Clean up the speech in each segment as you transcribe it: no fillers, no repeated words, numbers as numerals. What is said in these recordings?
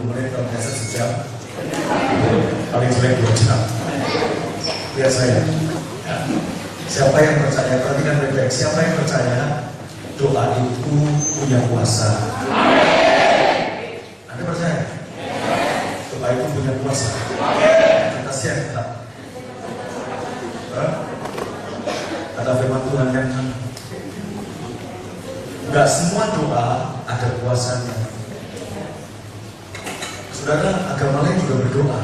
20 menit, kalau biasa sejam. Paling jelek 2 jam. Lihat saya. Ya. Siapa yang percaya, perhatikan baik-baik, siapa yang percaya doa itu punya kuasa? Anda percaya? Doa itu punya kuasa. Kita siap tetap. Ada firman Tuhan yang enggak semua doa ada kuasanya. Saudara, agama lain juga berdoa.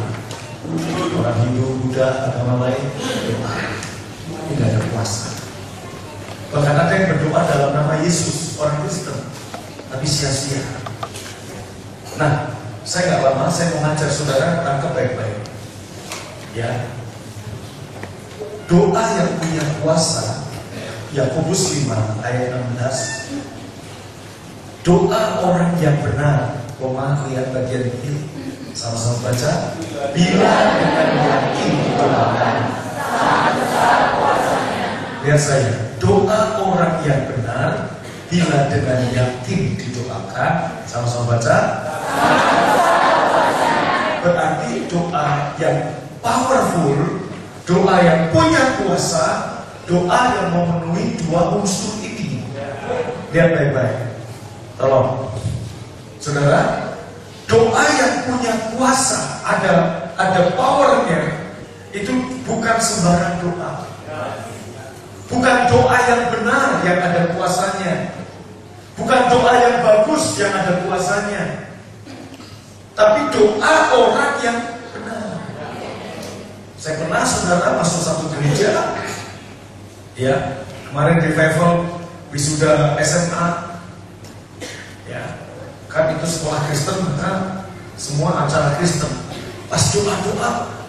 Orang Hindu, Buddha, agama lain berdoa. Ini tidak ada kuasa. Bahkan ada yang berdoa dalam nama Yesus, orang Kristen, tapi sia-sia. Nah, saya nggak lama, saya mau ngajar saudara tangkap baik-baik. Ya, doa yang punya kuasa, Yakobus 5 ayat 16. Doa orang yang benar, lihat bagian ini, sama-sama baca. Bila dengan yakin didoakan, lihat saya, doa orang yang benar, bila dengan yakin didoakan, sama-sama baca. Berarti doa yang powerful, doa yang punya kuasa, doa yang memenuhi 2 unsur ini. Lihat baik-baik. Tolong, saudara, doa yang punya kuasa, ada powernya, itu bukan sembarang doa. Bukan doa yang benar yang ada kuasanya. Bukan doa yang bagus yang ada kuasanya. Tapi doa orang yang benar. Saya pernah saudara masuk satu gereja, ya, kemarin revival wisuda SMA. Ya, kan itu sekolah Kristen, kan semua acara Kristen. Pas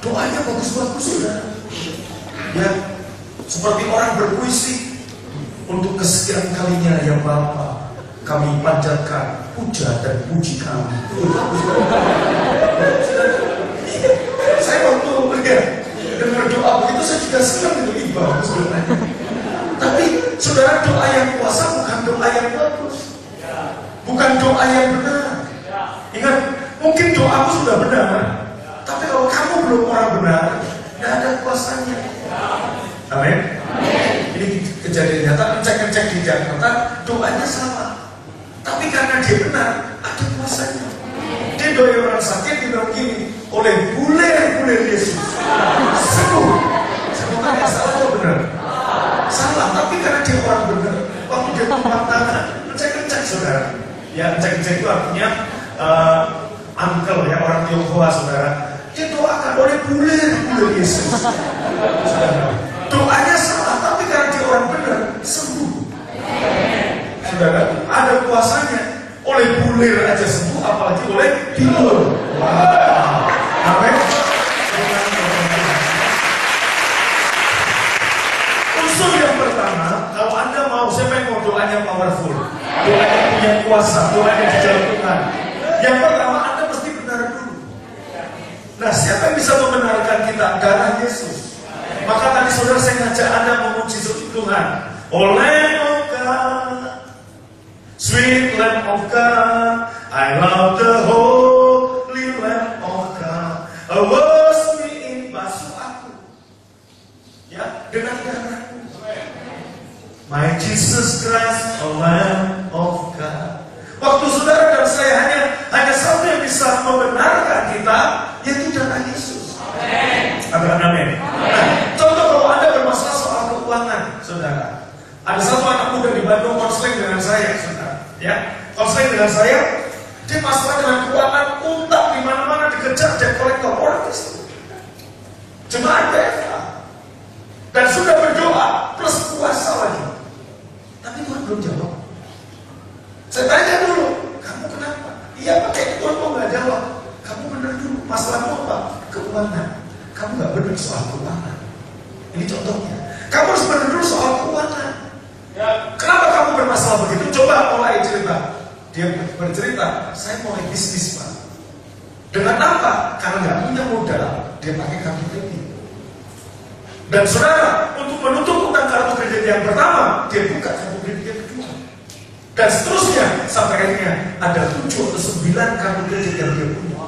doanya bagus-bagus saudara. Ya, seperti orang berpuisi. Untuk kesekian kalinya ya Bapa, kami panjatkan puja dan puji kami. Saya waktu dengar doa begitu saya juga senang itu bagus doanya. Tapi saudara, doa yang kuasa bukan doa yang bagus. Bukan doa yang benar. Ingat, mungkin doaku sudah benar, tapi kalau kamu belum orang benar, tidak ada kuasanya. Amin. Ini kejadian nyata, ngecek di Jakarta, doanya salah. Tapi karena dia benar, ada kuasanya. Dia doa orang sakit, dia bilang gini, oleh bulir Yesus sembuh. Semoga yang salah atau benar? Salah, tapi karena dia orang benar, waktu dia tumpang tangan, ngecek saudara. Ya, ngecek itu artinya uncle ya, orang Tionghoa saudara. Dia doakan oleh bulir Yesus. Saudara, doanya salah, tapi karena dia orang benar, sembuh. Saudara, ada kuasanya. Oleh bulir aja sembuh, apalagi oleh bilur. Wow. Amin. Unsur yang pertama, kalau Anda mau, siapa yang mau doanya powerful, doanya punya kuasa, doanya dijalankan. Yang pertama, Anda mesti benar dulu. Nah, siapa yang bisa membenarkan kita? Darah Yesus. Maka tadi saudara saya ngajak Anda memuji Tuhan. Oh Lamb of God, sweet Lamb of God, I love the holy Lamb of God. Wash me in, basuh aku, ya, dengan darahmu. My Jesus Christ, oh Lamb of God. Waktu saudara dan saya hanya satu yang bisa membenarkan kita, yaitu darah Yesus. Amin. Nah, contoh kalau Anda bermasalah soal keuangan, saudara. Ada satu anak muda di Bandung konseling dengan saya, saudara. Ya, konseling dengan saya. Dia masalah dengan keuangan, utang di mana-mana dikejar debt collector orang Kristen. Jemaat BFA. Dan sudah berdoa plus puasa lagi. Tapi Tuhan belum jawab. Saya tanya dulu, kamu kenapa? Iya pakai Tuhan mau nggak jawab. Kamu benar dulu, masalahmu apa? Keuangan. Kamu nggak benar soal keuangan. Ini contohnya. Kamu harus benar dulu soal keuangan. Ya. Kenapa kamu bermasalah begitu? Coba mulai cerita. Dia bercerita, saya mulai bisnis Pak. Dengan apa? Karena nggak punya modal, dia pakai kartu kredit. Dan saudara, untuk menutup utang kartu kredit yang pertama, dia buka kartu kredit yang kedua. Dan seterusnya, sampai akhirnya ada 7 atau 9 kartu kredit yang dia punya.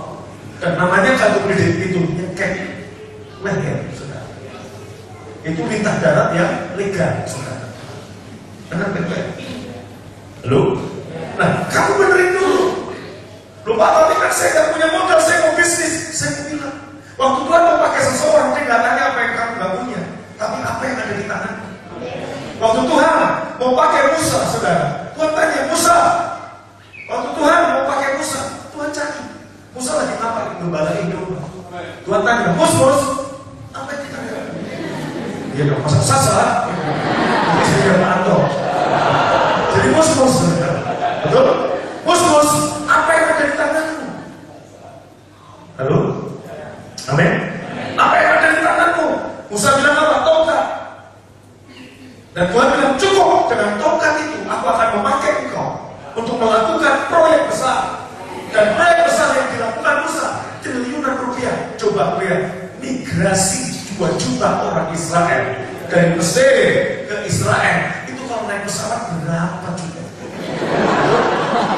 Dan namanya kartu kredit itu nyekek leher, saudara. Itu lintah darat yang legal, saudara. Benar betul. Halo? Nah, kamu benerin dulu. Lupa tapi kan saya gak punya modal, saya mau bisnis. Saya mau bilang, waktu Tuhan mau pakai seseorang, dia gak tanya apa yang kamu gak punya, tapi apa yang ada di tangan. Waktu Tuhan mau pakai Musa, saudara, Tuhan tanya, Musa. Waktu Tuhan mau pakai Musa, Tuhan cari. Musa lagi apa? Gembala hidup. Tuhan tanya, Mus, apa yang kita lihat? Dia dong, masa salah. Ini sudah mantap. Jadi mus, betul? Mus, apa yang ada di tanganmu? Halo? Amin? Apa yang ada di tanganmu? Musa bilang apa? Tongkat. Dan Tuhan bilang, cukup dengan tongkat itu, aku akan memakai engkau untuk melakukan proyek besar. Dan proyek besar yang dilakukan Musa, triliunan rupiah. Coba lihat, migrasi 2 juta orang Israel dari Mesir ke Israel. Itu kalau naik pesawat berapa juta?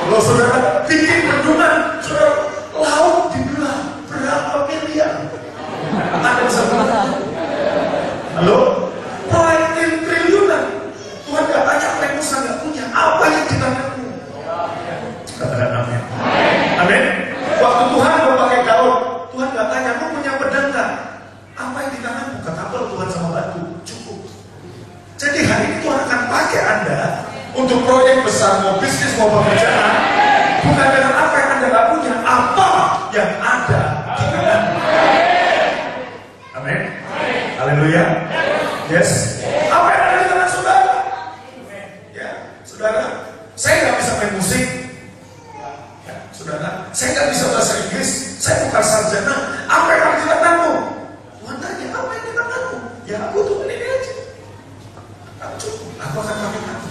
Kalau saudara bikin bendungan, saudara laut dibelah berapa miliar? Ada bisa berapa? Halo? Proyek triliunan. Tuhan gak tanya apa yang Musa gak punya, apa yang di tanganmu? Katakan amin. Amin. Waktu Tuhan mau pakai Daud, Tuhan gak tanya, kamu punya pedang gak? Apa yang di tanganmu? Ketapel Tuhan sama batu, cukup. Jadi hari ini Tuhan akan pakai Anda untuk proyek besar, mau bisnis, mau pekerjaan. Bukan dengan apa yang Anda gak punya, apa yang ada di tanganmu. Amin. Haleluya. Yes. Apa yang ada di tangan saudara? Ya, saudara, saya gak bisa main musik. Ya, saudara, saya gak bisa bahasa Inggris. Saya bukan sarjana. Apa yang ada di tanganmu? Tuhan tanya, apa yang di tanganmu? Ya aku tuh ini aja. Aku cukup, aku akan pakai kamu.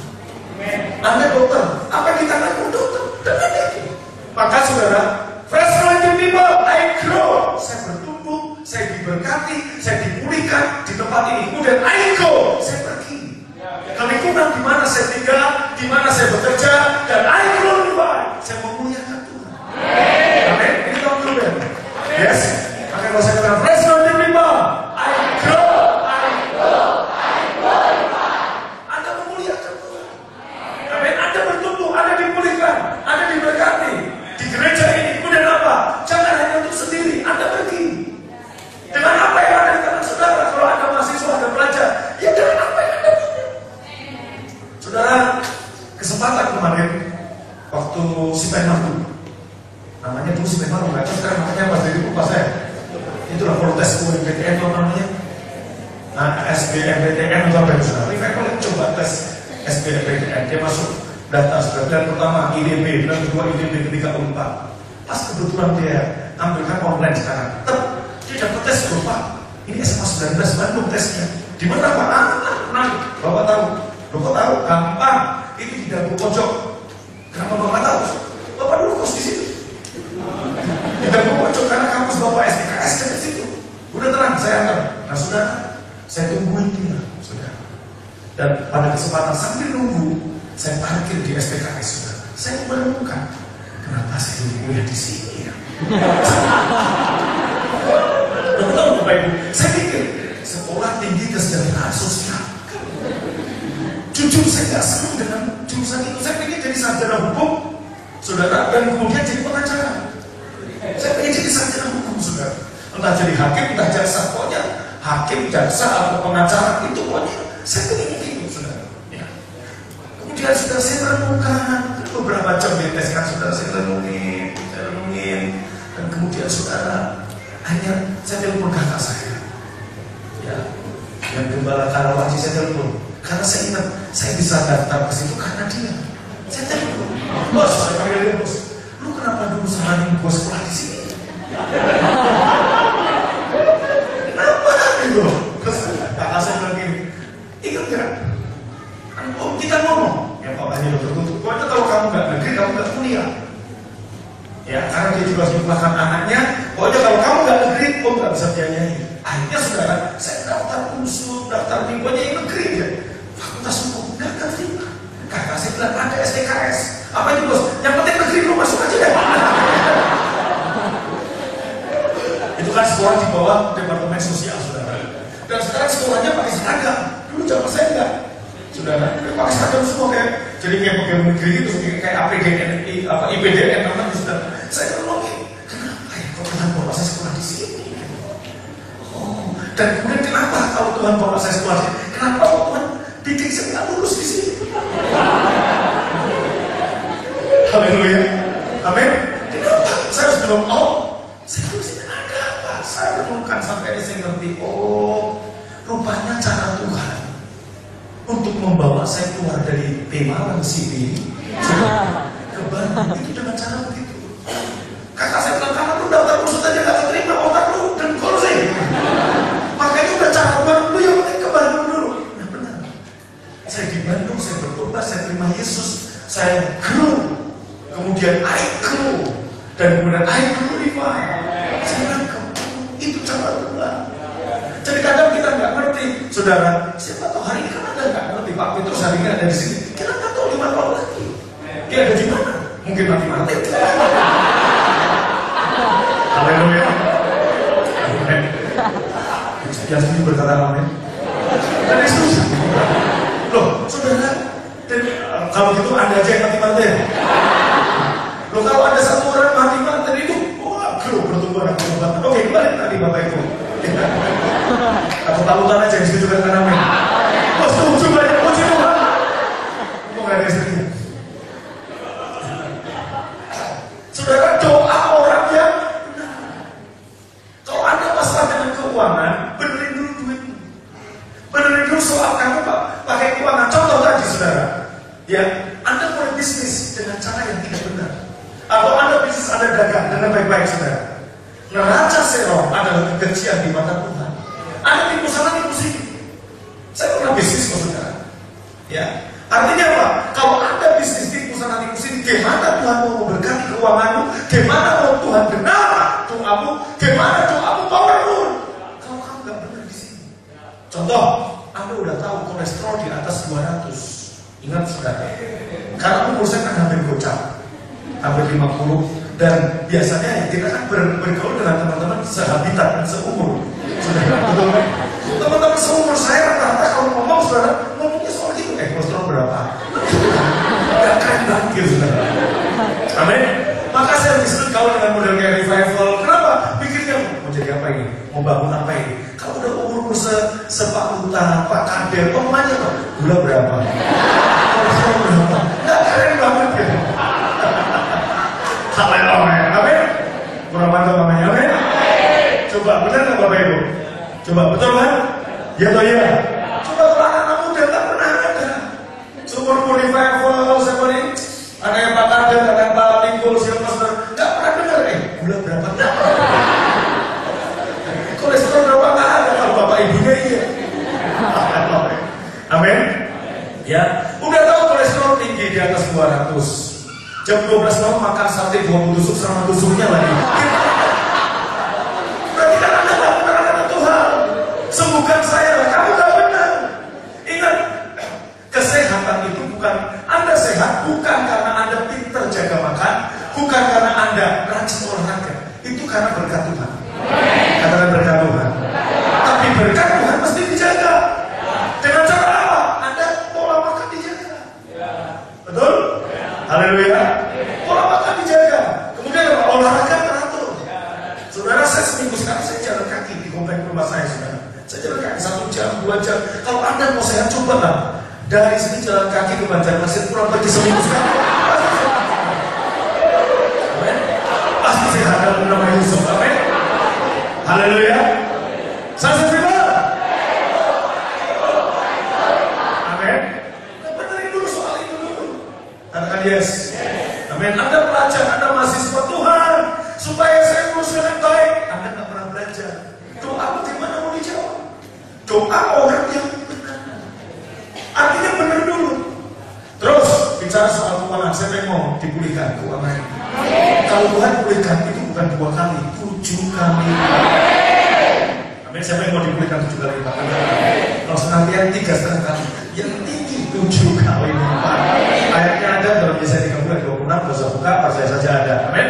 Anda dokter, apa yang di tanganmu? Dokter, dengan itu. Maka saudara, fresh anointing people, I grow. Saya bertumbuh, saya diberkati, saya dipulihkan di tempat ini. Kemudian I go, saya pergi. Ke lingkungan di mana saya tinggal, di mana saya bekerja, dan I glorify. Saya memuliakan Tuhan. Amin. Ini tahu dulu ya. Yes. Maka kalau saya katakan fresh anointing people, I grow. Anda memuliakan Tuhan. Amin. Anda bertumbuh, Anda dipulihkan, Anda diberkati. Di gereja ini, kemudian apa? Jangan hanya untuk sendiri, Anda pergi. Dengan apa yang ada di tangan saudara, kalau Anda mahasiswa, Anda belajar, ya dengan apa yang Anda punya. Saudara, kesempatan kemarin, waktu si Penmaru, namanya dulu si Penmaru, nggak tahu sekarang namanya pas dari lupa saya. Itulah protes UMPTN itu namanya. Nah, SBMPTN itu apa yang saudara? Revival coba tes SBMPTN, dia masuk data sebagian pertama IDB, dan kedua IDB, ketiga UNPAD. Pas kebetulan dia ambilkan online sekarang, dia dapat tes lupa. Ini SMA 19 Bandung tesnya. Di mana Pak? Bapak tahu? Bapak tahu? Gampang. Itu di dapur pojok. Kenapa Bapak tahu? Bapak dulu kos di situ. Di dapur pojok karena kampus Bapak SDKS di situ. Udah tenang, saya antar. Nah saudara, saya tungguin dia, saudara. Dan pada kesempatan sambil nunggu, saya parkir di SDKS, saudara. Saya menemukan kenapa saya kuliah di sini ya. Betul Bapak Ibu, saya pikir sekolah tinggi kesejahteraan sosial. Jujur saya nggak senang dengan jurusan itu. Saya pikir jadi sarjana hukum, saudara, dan kemudian jadi pengacara. Saya pengen jadi sarjana hukum, saudara. Entah jadi hakim, entah jaksa, pokoknya hakim, jaksa atau pengacara itu pokoknya saya pengen gitu, saudara. Ya. Kemudian sudah saya renungkan beberapa jam di tes kan, saudara, saya renungin, dan kemudian saudara, akhirnya saya telepon kakak saya, ya, yang gembala Karawaci, saya telepon karena saya ingat saya bisa daftar ke situ karena dia. Saya telepon, bos, saya panggil dia bos, lu kenapa dulu saranin gue sekolah di sini? Kenapa gitu? Terus kakak saya bilang gini, ingat gak? Oh, kita ngomong, ya Pak hanya tertutup. Pokoknya kalau kamu nggak negeri, kamu nggak kuliah. Ya, karena dia juga menyuplahkan anaknya. Pokoknya kalau kamu nggak negeri, kamu nggak bisa biayai. Akhirnya saudara, saya daftar unsur, daftar pokoknya yang negeri ya. Fakultas hukum nggak terima. Kakak saya bilang ada STK SKS. Apa itu bos? Yang penting negeri lu masuk aja deh. Itu kan sekolah di bawah Departemen Sosial, saudara. Dan sekarang sekolahnya pakai seragam. Dulu zaman saya enggak, saudara. Pakai seragam semua kayak, jadi kayak pegawai negeri itu, kayak APDN, IPDN, namanya saudara. Saya ngomong, kenapa ya kok Tuhan bawa saya sekolah di sini? Oh, dan kemudian kenapa kalau Tuhan bawa saya sekolah di sini? Kenapa Tuhan bikin saya nggak lulus di sini? Haleluya, amin. Kenapa? Saya harus bilang, oh, saya harus ini ada apa? Saya renungkan sampai saya ngerti, oh, rupanya cara Tuhan untuk membawa saya keluar dari Pemalang City ke Bandung itu dengan cara begitu. Kakak saya bilang, kakak lu daftar kursus aja gak terima, otak lu dan kursi. Makanya udah cara Tuhan lu yang penting ke Bandung dulu. Nah benar. Saya di Bandung, saya bertobat, saya terima Yesus, saya grow. Kemudian I grow. Dan kemudian I glorify. Saya bilang, itu cara Tuhan. Jadi kadang kita nggak ngerti, saudara. Siapa tahu hari ini kan Anda nggak ngerti, Pak Petrus hari ini ada di sini. Kita nggak tahu 5 tahun lagi dia ada di mana. Mungkin mati. Haleluya. Amin. Yang setuju berkata amin. Dan setuju. Loh, saudara. Kalau gitu Anda aja yang mati. Loh, kalau ada satu orang mati itu, wah, bertumbuh anak perempuan. Oke, kembali tadi Bapak Ibu. Atau talutan aja yang setuju berkata amin. Oh, setuju banyak puji Tuhan. Kok nggak ada yang setuju? Saudara, doa orang yang benar. Kalau Anda masalah dengan keuangan, benerin dulu duitmu. Benerin dulu soal kamu pakai keuangan. Contoh tadi, saudara, ya, Anda mulai bisnis dengan cara yang tidak benar, atau Anda bisnis Anda dagang dengan baik-baik, saudara. Neraca zero adalah kekejian di mata Tuhan. Anda tipu sana tipu sini. Saya pernah bisnis, saudara. Ya, artinya apa? Kalau Anda bisnis tipu sana tipu sini, gimana Tuhan mau memberkati keuanganmu? Gimana mau Tuhan benar doamu? Gimana doamu powerful? Kalau kamu nggak benar di sini. Contoh, Anda udah tahu kolesterol di atas 200. Ingat, saudara. Karena umur saya kan hampir gocap, hampir 50. Dan biasanya kita kan bergaul dengan teman-teman sehabitat dan seumur. Saudara, betul kan? Teman-teman seumur saya rata-rata kalau ngomong, saudara, ngomongnya soal itu, kolesterol berapa? Gak keren banget gitu, saudara. Amin. Maka saya disuruh gaul dengan model kayak revival. Kenapa? Pikirnya mau jadi apa ini? Mau bangun apa ini? Kalau udah umur sepak Luta, Pak Kader, ngomongnya kok gula berapa? Kolesterol berapa? Gak keren banget gitu. Haleluya, amin. Kurang mantap namanya, amin. Coba benar nggak Bapak Ibu? Coba betul kan? Ya atau ya? Coba kalau anak muda tak pernah ada. Sumur revival siapa nih? Ada yang Pak Kader, ada yang Pak Linggul, siapa saudara? Nggak pernah dengar. Gula berapa? Nggak pernah. Kolesterol berapa? Nggak ada. Kalau bapak ibunya iya. Amin. Ya, udah tahu kolesterol tinggi di atas 200. Jam 12 malam makan sate 20 tusuk sama tusuknya lagi. Berarti kan Anda gak benar kata Tuhan. Sembuhkan saya lah, kamu gak benar. Ingat, kesehatan itu bukan, Anda sehat bukan karena Anda pintar jaga makan, bukan karena Anda rajin olahraga. Itu karena berkat Tuhan. Karena berkat Tuhan. Tapi berkat Tuhan mesti dijaga. Dengan cara apa? Anda pola makan dijaga. Betul? Haleluya. Pola makan dijaga. Kemudian apa? Olahraga teratur. Saudara, saya seminggu sekali saya jalan kaki di komplek rumah saya, saudara. Saya jalan kaki 1 jam, 2 jam. Kalau Anda mau sehat, coba lah. Dari sini jalan kaki ke Banjarmasin kurang lebih seminggu sekali. Amin. Pasti sehat dalam nama Yesus. Amin. Haleluya. Saya terima. Amin. Benerin dulu soal itu dulu. Katakan yes. Amin. Anda pelajar, Anda mahasiswa Tuhan, supaya saya lulus dengan baik. Anda nggak pernah belajar. Doa bagaimana mau dijawab? Doa orang yang benar. Artinya benar dulu. Terus bicara soal keuangan, siapa yang mau dipulihkan keuangan? Kalau Tuhan pulihkan itu bukan 2 kali, 7 kali. Amin. Siapa yang mau dipulihkan 7 kali? Kalau senantian 3,5 kali. Yang tinggi 7 kali lipat. Kayaknya ada dalam Yesaya 3 bulan 26, gak usah buka, percaya saja ada. Amin.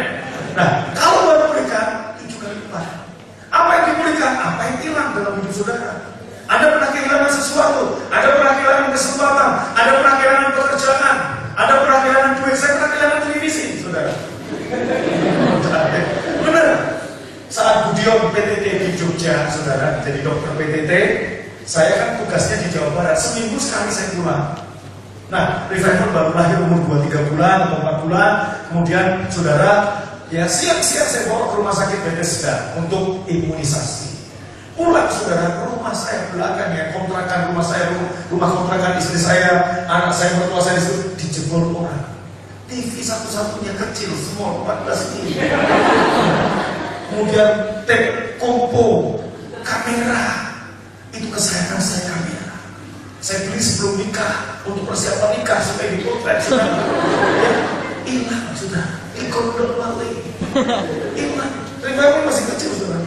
Nah, kalau baru pulihkan, 7 kali lipat. Apa yang dipulihkan? Apa yang hilang dalam hidup saudara? Anda pernah kehilangan sesuatu, Anda pernah kehilangan kesempatan, Anda pernah kehilangan pekerjaan, Anda pernah kehilangan duit, saya pernah kehilangan televisi, saudara. Benar. Saat Budion PTT di Jogja, saudara, jadi dokter PTT, saya kan tugasnya di Jawa Barat, seminggu sekali saya pulang. Nah, Revival baru lahir umur 2-3 bulan atau 4 bulan, kemudian saudara, ya siap-siap saya bawa ke rumah sakit Bethesda untuk imunisasi. Pulang saudara ke rumah saya belakang ya, kontrakan rumah saya, rumah kontrakan istri saya, anak saya, mertua saya disitu dijebol orang. TV satu-satunya kecil, small, 14 inch. Kemudian tape, kompo, kamera, itu kesayangan saya kamera. Saya beli sebelum nikah untuk persiapan nikah supaya dipotret saudara. Ya, hilang sudah, ikon udah balik, hilang. Revival masih kecil saudara.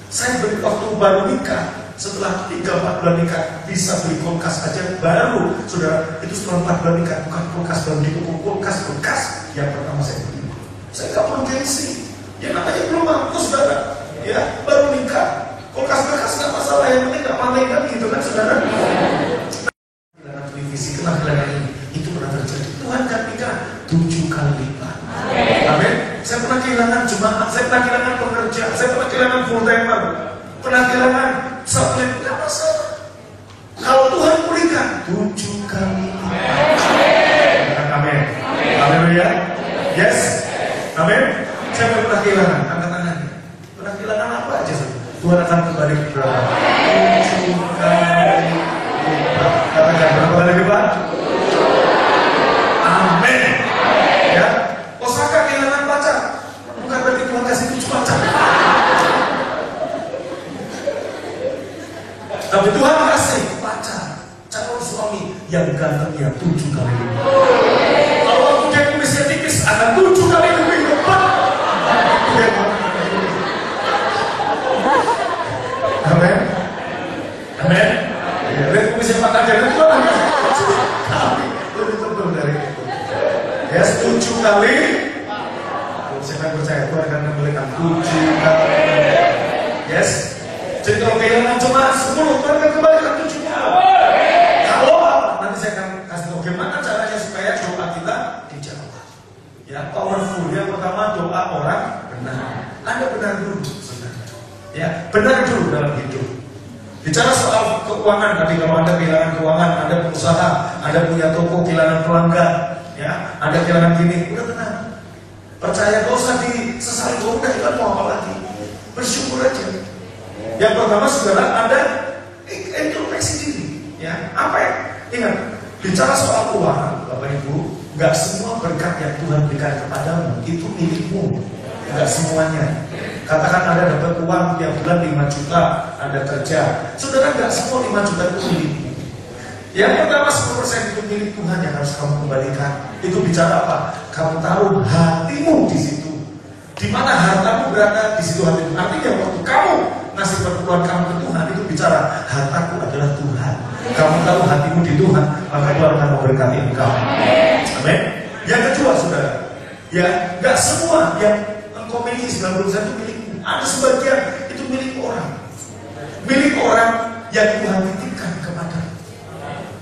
Saya beli waktu baru nikah, setelah 3-4 bulan nikah bisa beli kulkas aja baru, saudara. Itu setelah 4 bulan nikah, bukan kulkas baru di toko, kulkas bekas yang pertama saya beli. Saya nggak perlu gengsi, ya namanya belum mampu saudara. Ya baru nikah, kulkas bekas nggak masalah, yang penting nggak paling kan gitu kan saudara. Kehilangan televisi, kehilangan ini, itu pernah terjadi. Tuhan gantikan 7 kali lipat. Amin. Saya pernah kehilangan jemaat, saya pernah kehilangan pekerja, saya pernah kehilangan full timer, pernah kehilangan satelit, tidak masalah. Kalau Tuhan pulihkan 7 kali. Amin. Haleluya. Yes. Amin. Saya pernah kehilangan, angkat tangannya. Pernah kehilangan apa aja? Tuhan akan kembali berapa? 7 kali lipat. Katakan berapa kali lipat? Amin. Ya. Osaka kehilangan pacar, bukan berarti Tuhan kasih 7 pacar. Tapi Tuhan kasih pacar, calon suami yang gantengnya 7 kali lipat. Kalau waktu dia kumisnya tipis, akan 7 kali lebih lebat. Amin. Amin. Lihat kumisnya Pak Kadir itu kan 7 kali lebih tebal dari itu. Ya 7 kali. Siapa yang percaya Tuhan akan memberikan 7 kali. Yes. Jadi kalau kehilangan cuma 10, Tuhan akan kembalikan 7 kali. Kalau nanti saya akan kasih tahu bagaimana caranya supaya doa kita dijawab. Ya, powerful. Yang pertama doa orang benar. Anda benar dulu, saudara. Ya, benar dulu dalam hidup. Bicara soal keuangan, tadi kalau Anda kehilangan keuangan, Anda pengusaha, Anda punya toko kehilangan pelanggan, ya, Anda kehilangan gini, udah tenang. Percaya, gak usah disesali, udah kita mau apa lagi? Bersyukur aja. Yang pertama saudara, Anda introspeksi diri, ya. Apa ya? Ingat, bicara soal keuangan, Bapak Ibu, gak semua berkat yang Tuhan berikan kepadamu itu milikmu, gak semuanya. Katakan Anda dapat uang tiap bulan 5 juta, Anda kerja, saudara, gak semua 5 juta itu milikmu. Yang pertama 10% itu milik Tuhan yang harus kamu kembalikan. Itu bicara apa? Kamu taruh hatimu di situ. Di mana hartamu berada, di situ hatimu. Artinya waktu kamu ngasih perpuluhan kamu ke Tuhan, itu bicara hartaku adalah Tuhan. Kamu taruh hatimu di Tuhan, maka Tuhan akan memberkati engkau. Amin. Yang kedua saudara, ya nggak semua yang engkau miliki 90% itu milikmu. Ada sebagian itu milik orang. Milik orang yang Tuhan titipkan kepada.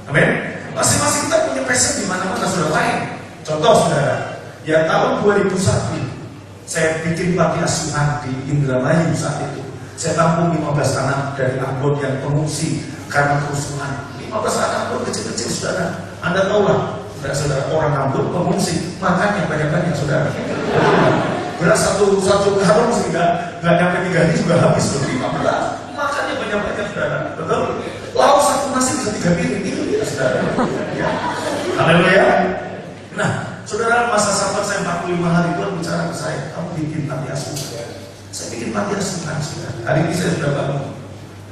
Amin. Masing-masing kita punya passion di mana-mana saudara lain. Contoh saudara, ya tahun 2001 saya bikin panti asuhan di Indramayu saat itu. Saya tampung 15 anak dari Ambon yang pengungsi karena kerusuhan. 15 anak Ambon kecil-kecil saudara. Anda tahu lah, saudara, orang Ambon pengungsi makannya banyak-banyak saudara. Beras satu karung sehingga nggak nyampe 3 hari juga habis loh. 15 makannya banyak-banyak saudara. Betul? Lauk satu nasi bisa 3 piring itu ya saudara. Ya. Haleluya. Nah, saudara, masa sahabat saya 45 hari Tuhan bicara ke saya, kamu bikin panti asuhan. Saya bikin panti asuhan, saudara. Hari ini saya sudah bangun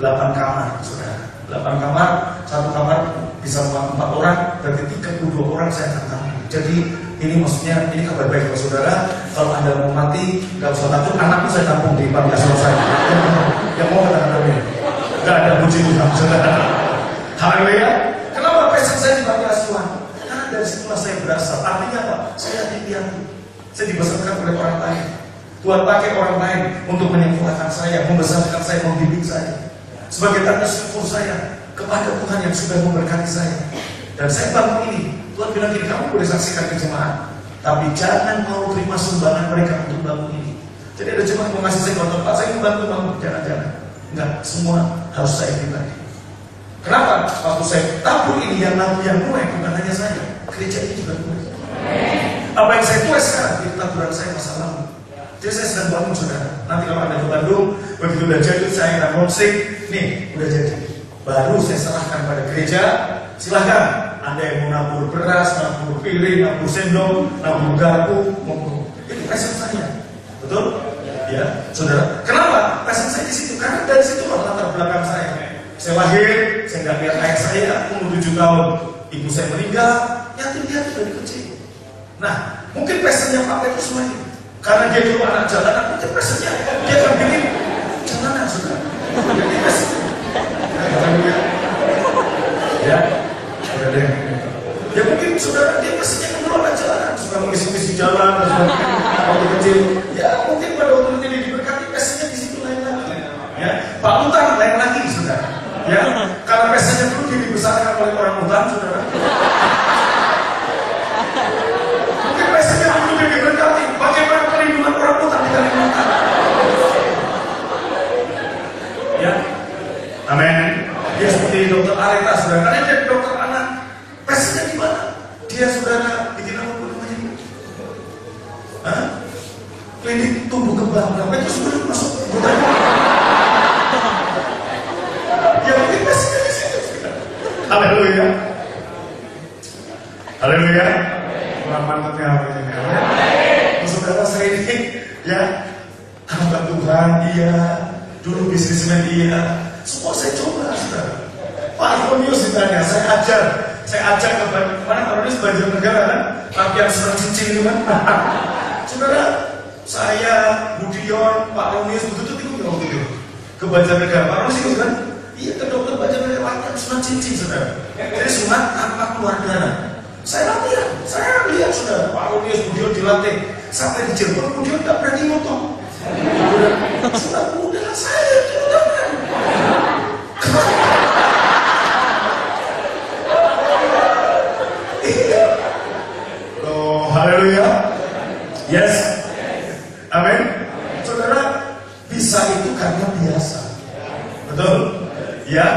8 kamar, saudara. 8 kamar, satu kamar bisa muat 4 orang, berarti 32 orang saya akan tampung. Jadi ini maksudnya, ini kabar baik buat saudara. Kalau Anda mau mati, nggak usah takut, anakku saya tampung di panti asuhan saya. Yang mau katakan amin. Nggak ada puji Tuhan, saudara. Haleluya. Kenapa passion saya di panti asuhan? Karena dari dari situlah saya berasal. Artinya apa? Saya hati-hati. Saya dibesarkan oleh orang lain. Tuhan pakai orang lain untuk menyekolahkan saya, membesarkan saya, membimbing saya. Sebagai tanda syukur saya kepada Tuhan yang sudah memberkati saya. Dan saya bangun ini, Tuhan bilang gini, kamu boleh saksikan ke jemaat, tapi jangan mau terima sumbangan mereka untuk bangun ini. Jadi ada jemaat yang ngasih saya tempat, saya membantu bangun, jangan-jangan. Enggak, semua harus saya pribadi. Kenapa? Waktu saya tabur ini yang mulai bukan hanya saya, gereja ini juga mulai. Apa yang saya tulis sekarang itu taburan saya masa lalu. Jadi saya sedang bangun, saudara. Nanti kalau ada ke Bandung, begitu udah jadi saya akan launching, nih udah jadi. Baru saya serahkan pada gereja. Silahkan, Anda yang mau nabur beras, nabur piring, nabur sendok, nabur garpu, mau itu passion saya, betul? Ya, saudara. Kenapa? Passion saya di situ karena dari situ latar belakang saya. Saya lahir, saya nggak lihat ayah saya, umur 7 tahun, ibu saya meninggal, yatim piatu dari kecil. Nah, mungkin passionnya Pak Petrus lagi, karena dia dulu anak jalanan, mungkin passionnya dia akan bikin jalanan, saudara. Jadi passion. Ya, ya mungkin saudara dia pastinya mengelola jalanan, suka mengisi-misi jalan, dan sebagainya. Waktu kecil, ya mungkin pada waktu itu diberkati, pastinya di situ lain lagi. Ya, Pak Utang lain lagi, saudara. Ya, karena pastinya dulu dia dibesarkan oleh orang utang, saudara. Mungkin pastinya dulu dia diberkati, bagaimana perlindungan orang utang di Kalimantan. Ya, amin. Dia seperti dokter Areta, saudara. Karena dia dokter anak. Pastinya di mana? Dia saudara bikin apa pun namanya? Hah? Klinik tumbuh kembang. Kenapa itu sudah masuk? Ya mungkin pastinya di situ. Haleluya. Haleluya. Kurang mantapnya apa ini? Saudara saya ini, ya, hamba Tuhan, iya. Dulu bisnismen, iya. Semua saya coba, saudara. Pak Antonius ditanya, saya ajak ke mana Antonius Banjarnegara kan, latihan serang cincin itu kan. Saudara, saya, Budion, Pak Ronius, betul ikut waktu itu ke Banjarnegara. Pak Ronius ikut kan? Iya, ke dokter Banjarnegara latihan serang cincin, saudara. Jadi sunat tanpa keluar darah. Saya latihan, saya lihat saudara, Pak Ronius, Budion dilatih. Sampai di Cirebon, Budion tak berani motong. Sudah mudah saya diudahkan. Oh, haleluya. Yes. Amin. Saudara, bisa itu karena biasa. Betul? Ya,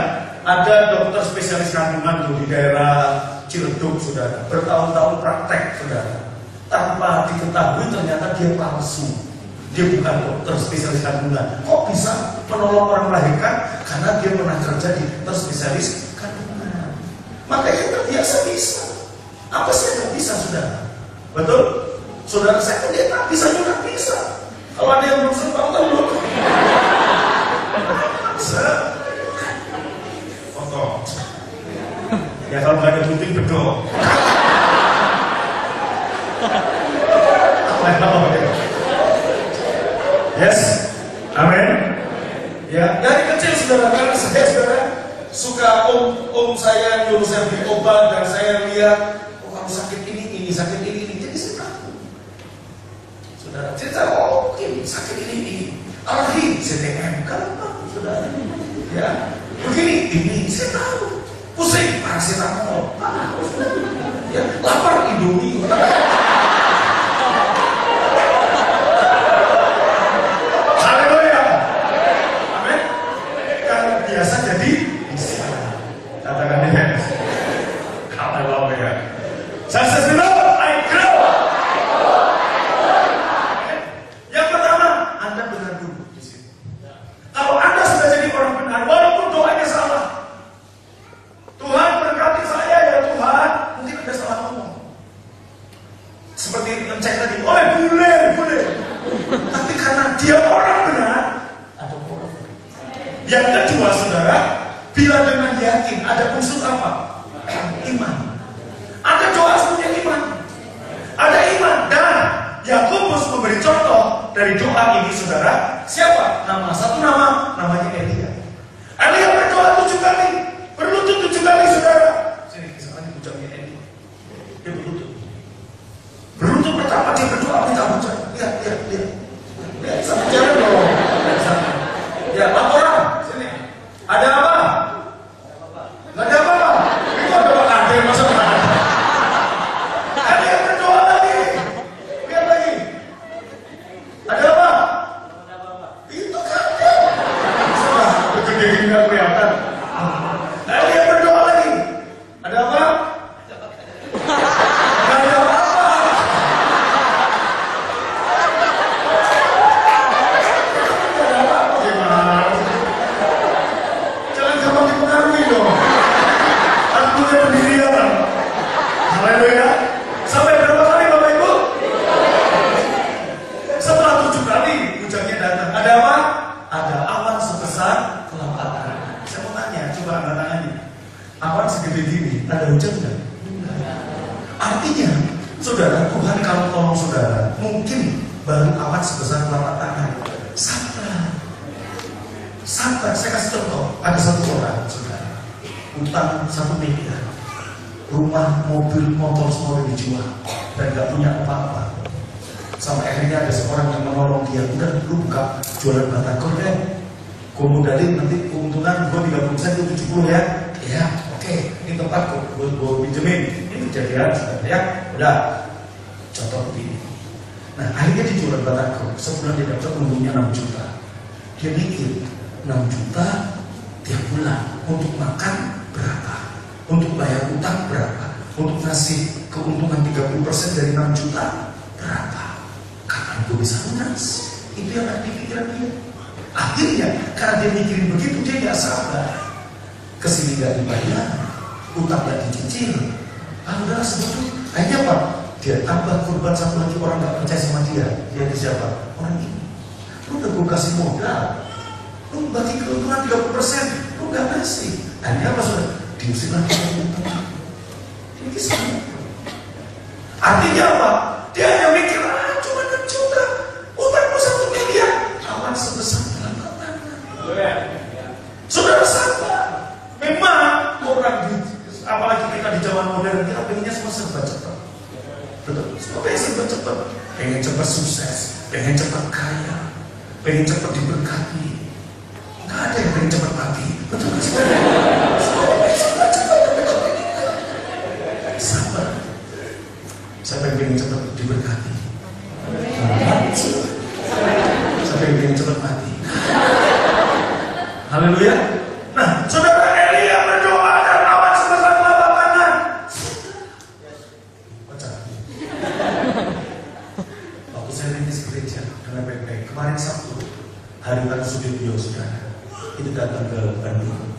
ada dokter spesialis kandungan di daerah Ciledug, saudara. Bertahun-tahun praktek, saudara. Tanpa diketahui ternyata dia palsu. Dia bukan dokter spesialis kandungan. Kok bisa menolong orang melahirkan? Karena dia pernah kerja di dokter spesialis kandungan. Makanya terbiasa bisa. Apa sih yang bisa, saudara? Betul? Saudara saya kan dia tak bisa juga bisa. Kalau ada yang belum sempat belum. Bisa. Foto. Ya kalau nggak ada gunting bedok. Yes, amin. Ya, dari kecil saudara, karena saya saudara suka om saya nyuruh saya beli obat dan saya lihat, oh kalau sakit ini sakit ini, jadi saya tahu. Saudara, cerita mungkin sakit ini, alergi, CTM, gampang saudara. Ya, begini, ini saya tahu. Pusing, paracetamol, ya, lapar, Indomie. saudara, mungkin baru awan sebesar telapak tangan. Sabar. Sabar, saya kasih contoh. Ada satu orang, saudara, utang 1 miliar. Rumah, mobil, motor semua dijual dan gak punya apa-apa. Sampai akhirnya ada seorang yang menolong dia. Udah, lu buka jualan batagor kan? Gue modalin nanti keuntungan gue 30%, itu 70 ya. Ya, oke, ini tempat gue pinjemin. Ini kejadian, ya. Udah, contoh begini. Nah, akhirnya dia jualan batagor. Sebulan dia dapat untungnya 6 juta. Dia mikir, 6 juta tiap bulan untuk makan berapa, untuk bayar utang berapa, untuk ngasih keuntungan 30% dari 6 juta berapa, kapan gue bisa lunas? Itu yang ada di pikiran dia. Akhirnya karena dia mikirin begitu, dia gak sabar, kesini gak dibayar, utang gak dicicil. Udah sebetulnya akhirnya apa? Dia tambah korban satu lagi, orang gak percaya sama dia. Dia siapa? Orang ini. Lu udah gue kasih modal, lu bagi keuntungan 30%, lu gak ngasih. Akhirnya apa sudah? Diusir lagi utang. Ini kisah. Artinya apa? Dia hanya mikir, cuma 6 juta, utangmu 1 miliar, awan sebesar telapak tangan. Saudara sabar. Memang orang apalagi kita di zaman modern, kita pengennya semua serba cepat. Betul. Semua pengen serba cepat. Pengen cepat sukses, pengen cepat kaya, pengen cepat diberkati. Nggak ada yang pengen cepat mati. Betul kan? Semua pengen cepat. Sabar. Saya pengen cepat diberkati. Saya pengen cepat mati. Haleluya. Nah, saudara, Elia berdoa dan awan sebesar telapak tangan. Baca. Waktu saya rintis gereja dengan baik-baik kemarin Sabtu, hari Rabu Sudibyo, saudara, itu datang ke Bandung,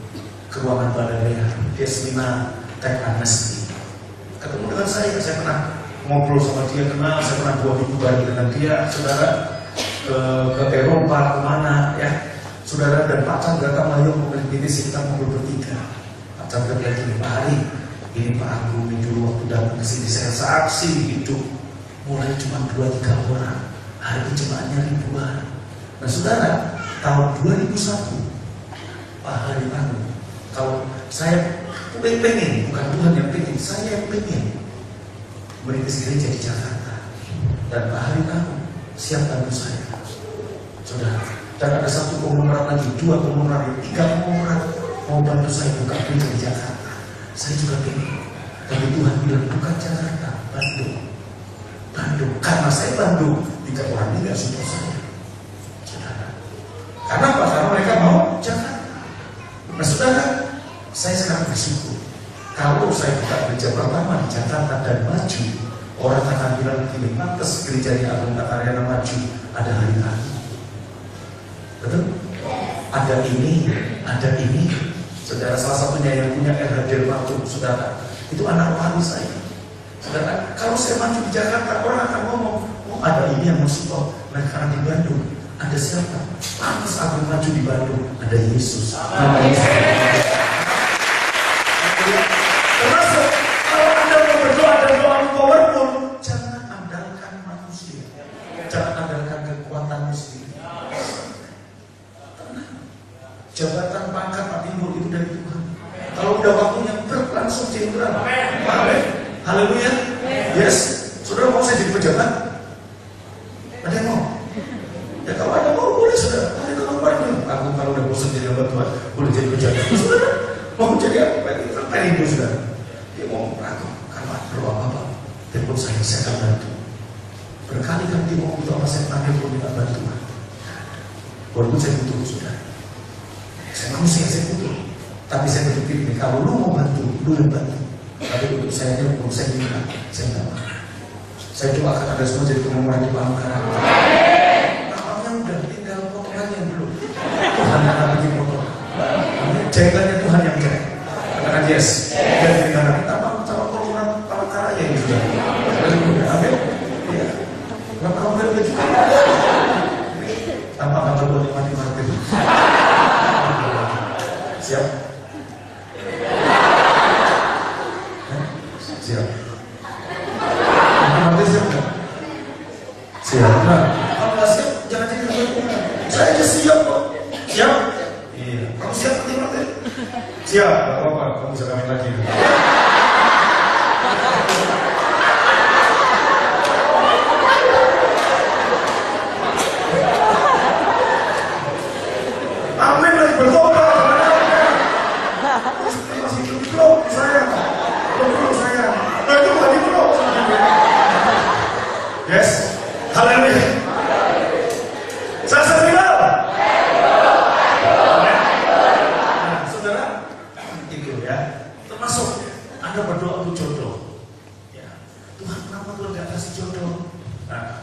ke ruangan Badaya. Dia seminar tech amnesty. Ketemu dengan saya pernah ngobrol sama dia, kenal, saya pernah 2 minggu bareng dengan dia, saudara, ke Eropa, kemana ya. Saudara, dan Pak Chandra Kamayo memiliki kita ngobrol bertiga. Pak Chandra bilang gini, Pak Hari, ini Pak Agung ini dulu waktu datang ke sini saya saksi hidup mulai cuma 2-3 orang, hari ini jemaatnya ribuan. Nah saudara, tahun 2001 Pak Hari Agung, kalau saya pengen, bukan Tuhan yang pengen, saya yang pengen merintis gereja di Jakarta, dan Pak Hari Agung siap bantu saya, saudara. Dan ada 1 konglomerat lagi, 2 konglomerat, 3 konglomerat mau bantu saya buka gereja di Jakarta. Saya juga pengen, tapi Tuhan bilang bukan Jakarta, Bandung. Karena saya Bandung, 3 orang ini gak support saya, saudara. Karena apa? Karena mereka mau Jakarta. Nah saudara, saya sekarang bersyukur. Kalau saya buka gereja pertama di Jakarta dan maju, orang akan bilang begini, pantas gerejanya Agung Karyana maju, ada hari Rabu. Betul? Ada ini. Saudara, salah satunya yang punya RHD waktu, saudara, itu anak wali saya. Saudara, kalau saya maju di Jakarta, orang akan ngomong, oh ada ini yang mensupport. Nah, karena di Bandung ada siapa? Pantas aku maju di Bandung, ada Yesus. Nama Yesus. Termasuk kalau Anda mau berdoa dan doa powerful, jangan andalkan manusia, jangan andalkan kekuatan sendiri. Jabatan pangkat Pak Timbul itu dari Tuhan. Kalau udah waktunya berlangsung jenderal. Amin. Haleluya. Yes. Saudara mau saya jadi pejabat? Ada yang mau? Ya kalau ada mau boleh saudara. Ada yang mau? Aku kalau udah bosan jadi hamba Tuhan, boleh jadi pejabat. Saudara mau jadi apa? Sampai itu saudara. Dia mau aku kalau perlu apa-apa, telepon saya akan bantu. Berkali-kali dia mau butuh apa saya panggil pun minta bantuan. Walaupun saya butuh saudara. Saya manusia, saya butuh. Tapi saya berpikir ini, kalau lu mau bantu, lu yang bantu. Tapi untuk saya minta, saya nggak mau. Saya doakan ada semua jadi pengumuman di Pamekaran. Namanya udah tinggal potongannya belum. Tuhan yang akan bikin potong. Jahitannya Tuhan yang jahit. Katakan yes. Dan kita nanti tambah calon pengumuman Pamekaran ya ini sudah. Amin. Ya. Nggak tahu berapa juga. Tanpa kata buat mati-mati. Siap? Siap. Nanti siap kan? siap kok. Siap? Iya. Kamu siap nanti materi? Siap, gak apa-apa. Kamu bisa kawin lagi. Amin lagi bertobat. Masih belum saya. Belum saya. Nah itu bukan itu loh. Yes. Haleluya. Saya bilang. Nah, saudara, itu ya. Termasuk Anda berdoa untuk jodoh. Ya. Tuhan, kenapa Tuhan gak kasih jodoh? Nah,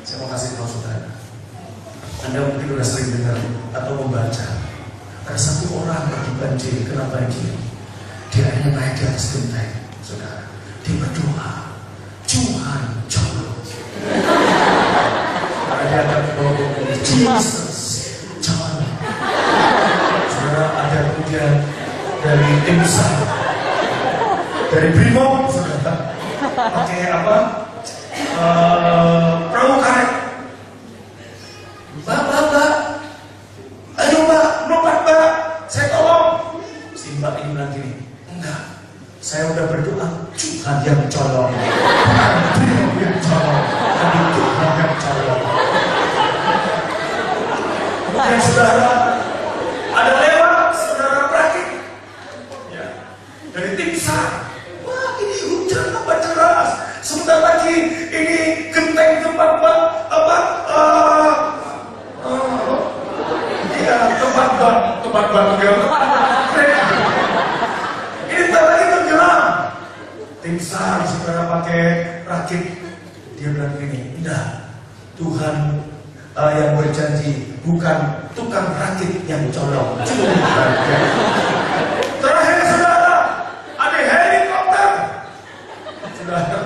saya mau kasih tahu saudara. Anda mungkin sudah sering dengar atau membaca. Ada satu orang lagi banjir, kena banjir. Dia akhirnya naik di atas genteng, saudara. Dia berdoa, Tuhan jodoh. Dia akan berdoa, Jesus jodoh. Saudara, ada kemudian dari tim SAR, dari Brimob, saudara. Pakai apa? Perahu karet. Mbak, ayo mbak, nopat mbak, saya tolong. Si mbak ini bilang gini, enggak, saya udah berdoa, Tuhan yang colong, bukan Tuhan yang colong, tapi Tuhan yang colong. Kemudian saudara, ada lewat saudara praktik, ya, dari tim SAR. Wah ini hujan tambah deras, sebentar lagi ini genteng tempat tempat tenggelam. Ini tak lagi tenggelam. Tim SAR saudara pakai rakit. Dia bilang gini, enggak, Tuhan yang berjanji bukan tukang rakit yang colong. Terakhir saudara, ada helikopter. Saudara,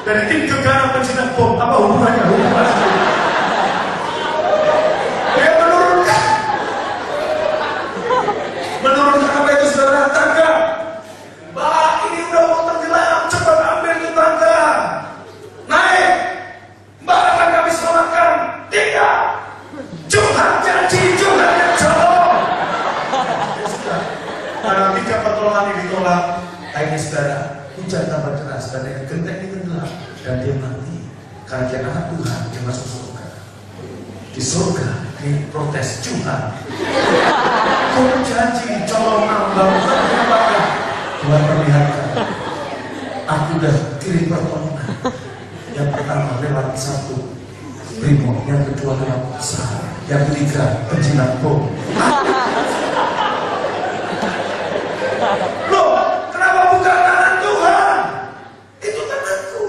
dari tim gegana penjinak bom, apa hubungannya? Menurunkan apa itu saudara? Tangga. Mbak, ini udah mau tenggelam, cepat ambil itu tangga. Naik. Mbak akan kami selamatkan. Tidak. Tuhan janji, Tuhan yang colong. Ya sudah. Karena 3 pertolongan ini ditolak, akhirnya saudara, hujan tambah deras dan genteng ini tenggelam dan dia mati. Karena dia anak Tuhan, dia masuk surga. Di surga, diprotes Tuhan. Kau janji colong ambang, apakah Tuhan perlihatkan? Aku udah kirim pertolongan. Yang pertama lewat 1 Brimob, yang kedua lewat SAR, yang ketiga penjinak bom. Loh, kenapa bukan tangan Tuhan? Itu tanganku.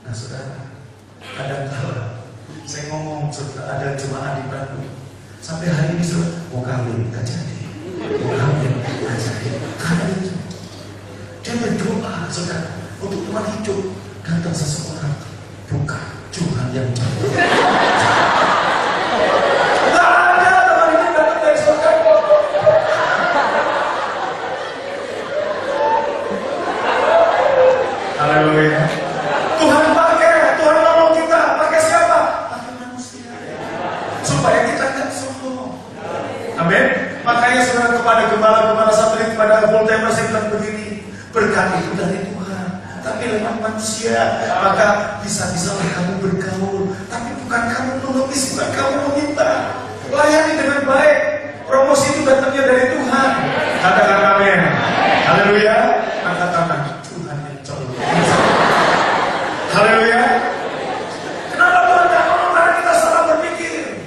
Nah saudara, kadang-kadang saya ngomong, saudara, ada jemaah di Bandung. Sampai hari ini saudara, mau kawin gak jadi, mau kawin gak jadi. Karena itu dia berdoa saudara untuk teman hidup. Datang seseorang, bukan Tuhan yang jodoh. Gak ada teman hidup datang dari surga. Haleluya. Tuhan pakai, Tuhan nolong kita. Pakai siapa? Pakai manusia. Supaya kita gak sombong. Amin. Makanya saudara, kepada gembala-gembala satelit, kepada full timer saya bilang begini, berkat itu dari Tuhan, tapi lewat manusia. Maka bisa-bisa kamu bergaul, tapi bukan kamu mengemis, bukan kamu meminta. Layani dengan baik. Promosi itu datangnya dari Tuhan. Katakan amin. Haleluya. Angkat tangan. Tuhan yang colong. Haleluya. Kenapa Tuhan tak nolong? Karena kita salah berpikir.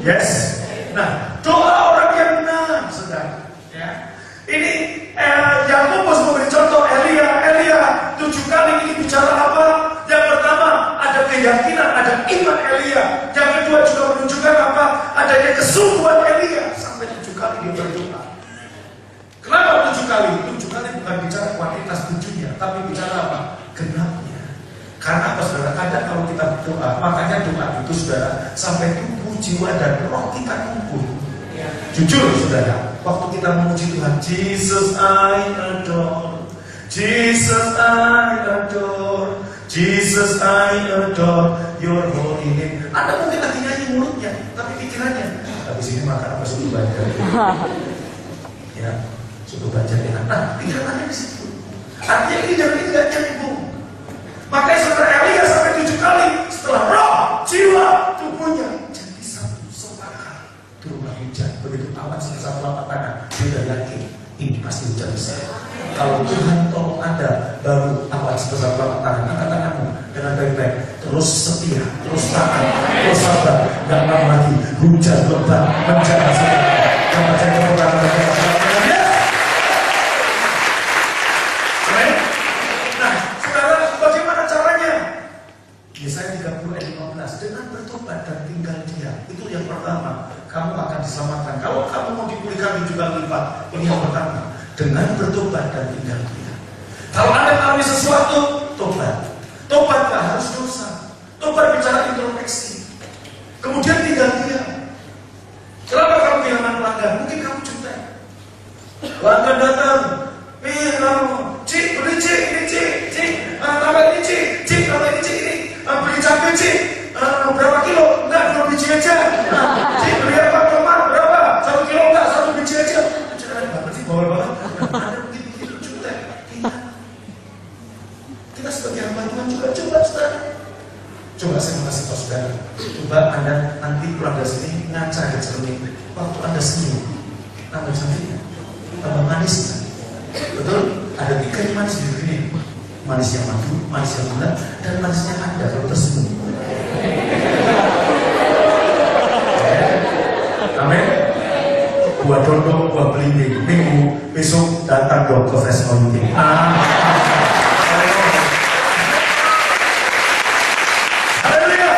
Yes. Nah, doa orang yang benar, saudara. Ya. Ini Yakobus memberi contoh Elia 7 kali ini bicara apa? Yang pertama ada keyakinan, ada iman Elia. Yang kedua juga menunjukkan apa? Adanya kesungguhan Elia. Sampai 7 kali dia berdoa. Kenapa 7 kali? 7 kali bukan bicara kuantitas 7-nya, tapi bicara apa? Genapnya. Karena apa saudara? Kadang kalau kita berdoa, makanya doa itu saudara sampai tubuh, jiwa dan roh kita kumpul. Jujur saudara, waktu kita memuji Tuhan, Jesus I adore, Jesus I adore, Jesus I adore your holy name. Anda mungkin lagi nyanyi mulutnya, tapi pikirannya. Habis ini makan apa sudah banyak. Ya, sudah banyak enak. Nah, pikirannya di situ. Artinya ini dan ini tidak nyambung. Makanya saudara Elia sampai 7 kali setelah roh, jiwa, tubuhnya jadi satu sepakat. Turunlah hujan. Begitu awan sebesar telapak tangan, dia sudah yakin ini pasti hujan besar. Kalau Tuhan tolong Anda baru awan sebesar telapak tangan, angkat tanganmu dengan baik-baik. Terus setia, terus taat, terus sabar. Gak lama lagi hujan lebat menjadi saudara. Yang baca kebenaran dan Yesaya 30 ayat 15, dengan bertobat dan tinggal diam. Itu yang pertama, kamu akan diselamatkan. Kalau kamu mau dipulihkan 7 kali lipat, ini yang pertama, dengan bertobat dan tinggal diam. Kalau Anda mengalami sesuatu, tobat. Tobat gak harus dosa. Tobat bicara introspeksi. Kemudian tinggal diam. Kenapa kamu kehilangan pelanggan? Mungkin kamu jutek. Pelanggan datang, kamu, Cik, beli Cik, ini Cik, tambah ini Cik, tambah ini Cik, ini. Beli cabai Cik, berapa kilo? Enggak, 2 biji aja. Cik, beli apa? Tomat, berapa? 1 kilo enggak, 1 biji aja. Jangan banget sih, bawel banget. Ada begitu jutek. Kita sebagai hamba Tuhan juga coba, saudara. Coba saya mau kasih tahu saudara. Coba Anda nanti pulang dari sini ngaca ke cermin. Waktu Anda senyum, tambah cantiknya, tambah manis kan? Betul? Ada 3 yang manis di dunia. Manisnya madu, manisnya gula, dan manisnya Anda kalau tersenyum. Amin. Buah dodol, buah belimbing. Minggu besok datang dong ke Fresh Mountain. Haleluya.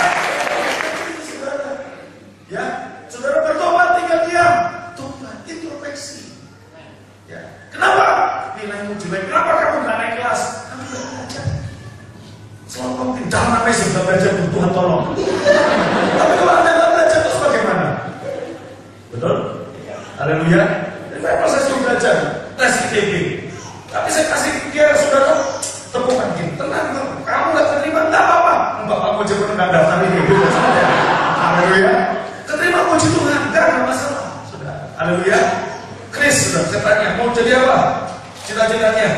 Ya, saudara bertobat tinggal diam. Tobat, introspeksi. Ya, kenapa nilaimu jelek? Kenapa kamu nggak naik kelas? Kamu nggak belajar. Selalu penting. Jangan sampai sudah belajar Tuhan tolong. Tapi kalau Anda nggak belajar terus bagaimana? Betul? Haleluya. Kenapa saya suruh belajar tes ITB? Tapi saya kasih dia saudara tepukan gitu. Tenang, kamu nggak terima nggak apa-apa. Bapak mau jemput nggak daftar ITB. Haleluya. Terima puji Tuhan, nggak masalah. Sudah. Haleluya. Chris, sudah saya tanya, mau jadi apa? Cita-citanya?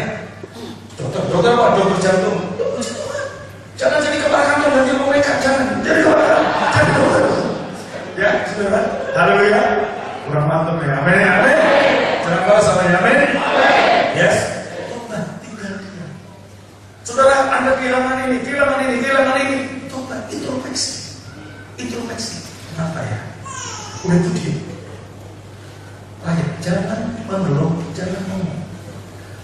Dokter apa? Dokter jantung. Jangan jadi kepala kantor dan dia mau mekat, jangan. Jadi kepala, jadi dokter. Ya, saudara. Haleluya. Kurang mantap ya. Amin. Amin. Jangan kalah sama ya. Amin. Yes. Tobat, tinggal diam. Saudara, Anda kehilangan ini. Tobat, introspeksi. Kenapa ya? Udah itu dia. Jangan mengeluh, jangan ngomong.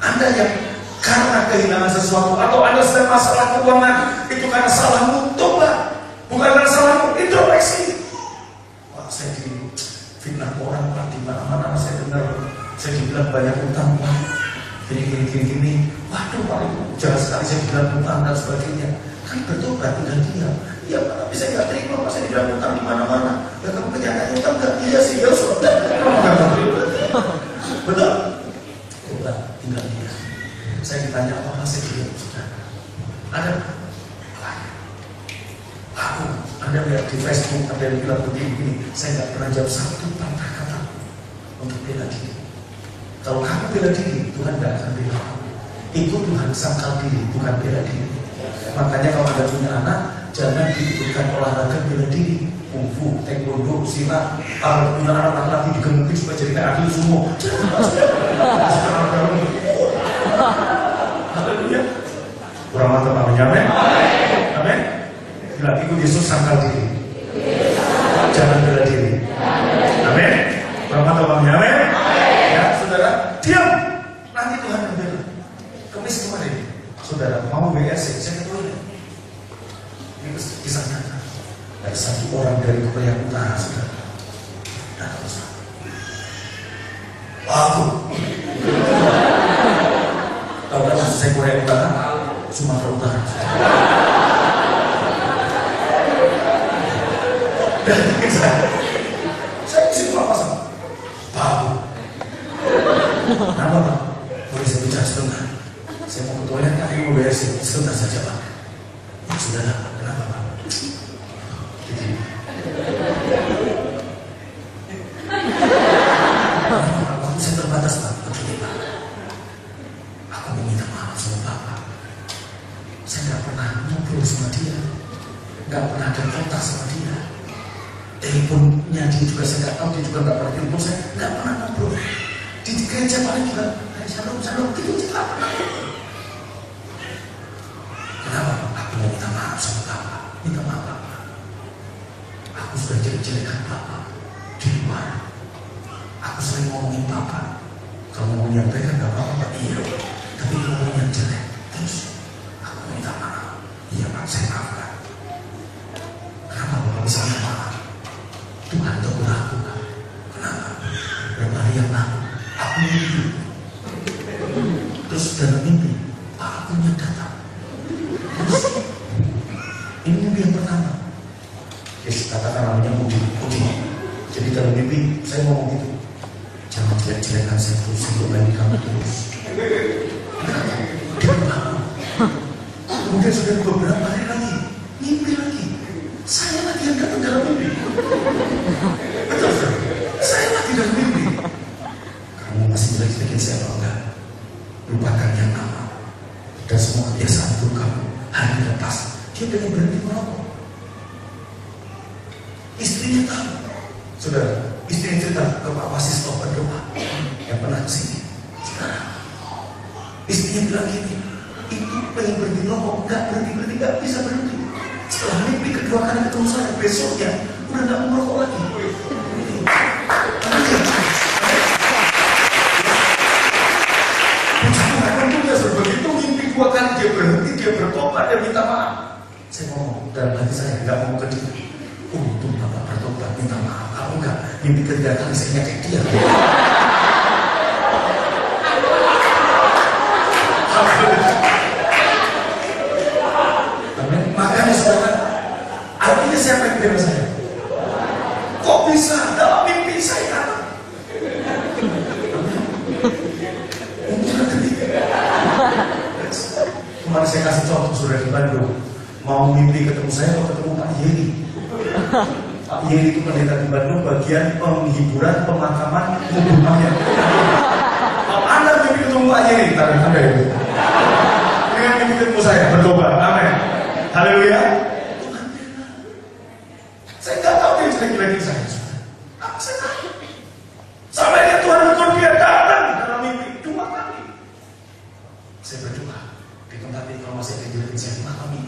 Anda yang karena kehilangan sesuatu atau Anda sedang masalah keuangan, itu karena salahmu, tobat. Bukan karena salahmu, introspeksi. Wah, saya difitnah orang, di mana-mana saya dengar, saya dibilang banyak utang, gini. Waduh, paling jelas sekali saya dibilang utang dan sebagainya. Kan bertobat, tinggal diam. Ya, tapi saya nggak terima, saya dibilang utang di mana-mana. Ya, kamu kenyataan utang nggak? Iya sih, ya sudah. Kamu nggak terima. Betul? Tobat, tinggal diam. Saya ditanya apa saya diam, sudah. Ada aku, Anda lihat di Facebook ada yang bilang begini, saya nggak pernah jawab satu patah kata untuk bela diri. Kalau kamu bela diri, Tuhan nggak akan bela kamu. Itu Tuhan sangkal diri, bukan bela diri. Makanya kalau Anda punya anak, jangan diberikan olahraga bela diri, kungfu, taekwondo, silat. Kalau punya anak laki-laki digemukin supaya jadi kayak adil semua. Haleluya. Kurang mantap namanya, amin. Amin. Bila ikut Yesus sangkal diri, jangan bela diri. Amin. Kurang mantap namanya, amin. Ya, saudara, diam. Nanti Tuhan membela. Kemis kemarin, saudara mau WRC, saya ke toilet. Ini kisah nyata. Ada satu orang dari Korea Utara, saudara. Datang ke sana. Aku. Tahu kan maksud saya Korea Utara? Sumatera Utara. Dan saya isi papasan. Babu. Kenapa Pak? Boleh saya bicara sebentar? Saya mau ke toilet, tapi mau bayar sebentar saja Pak. Ya sudah lah, kenapa Pak? Jadi dia juga nggak pernah telepon saya, nggak pernah ngobrol. Di gereja paling juga shalom gitu nggak pernah. Kenapa? Aku mau minta maaf sama Bapak. Minta maaf Bapak. Aku sudah jelek-jelekan Bapak di luar. Aku sering ngomongin Bapak. Kalau ngomong yang baik kan gak apa-apa, iya. Tapi ngomong yang jelek, terus aku minta maaf. Iya Pak, saya maafkan. Kenapa Bapak bisa minta maaf? Tuhan tegur aku Pak. Kenapa? Berapa hari yang lalu aku mimpi. Terus dalam mimpi Pak akunya datang. Terus ini mimpi yang pertama. Yes, katakan namanya Budi. Jadi dalam mimpi saya ngomong gitu. Jangan jelek-jelekan saya terus untuk bagi kamu terus. Dia bangun. Kemudian sudah beberapa hari lagi, mimpi lagi. Saya lagi yang datang dalam mimpi. Betul, saya lagi dalam mimpi. Kamu masih jelek-jelekin saya apa enggak? Lupakan yang lama. Dan semua kebiasaan buruk kamu. Hari lepas, dia pengen berhenti merokok. Istrinya tahu. Saudara, istri cerita ke Pak Wasis stop berdoa yang pernah kesini. Sekarang istrinya bilang gini, itu pengen berhenti rokok, nggak bisa berhenti. Setelah mimpi kedua kali ketemu saya, besoknya udah nggak mau merokok lagi. Begitu mimpi dua kali dia berhenti, dia bertobat, dia minta maaf. Saya ngomong dalam hati saya, nggak mau ke dia. Untung Bapak bertobat minta maaf. Kalau enggak, mimpi ketiga kali saya ngecek dia. Makanya saudara, artinya siapa yang bela saya? Kok bisa dalam mimpi saya datang? Untung ketiga. Kemarin saya kasih contoh saudara di Bandung. Mau mimpi ketemu saya atau ketemu Pak Yeri? Pak Yeri itu pendeta di Bandung bagian penghiburan pemakaman kubur mayat. Kalau Anda mimpi ketemu Pak Yeri, tangan Anda itu. Dengan mimpi ketemu saya, bertobat. Amin. Haleluya. Saya nggak tahu dia jelek-jelekin saya. Saya tahu. Sampai dia Tuhan ukur dia datang dalam mimpi 2 kali. Saya berdoa di tempat ini kalau masih ada jelekin saya 5 kali.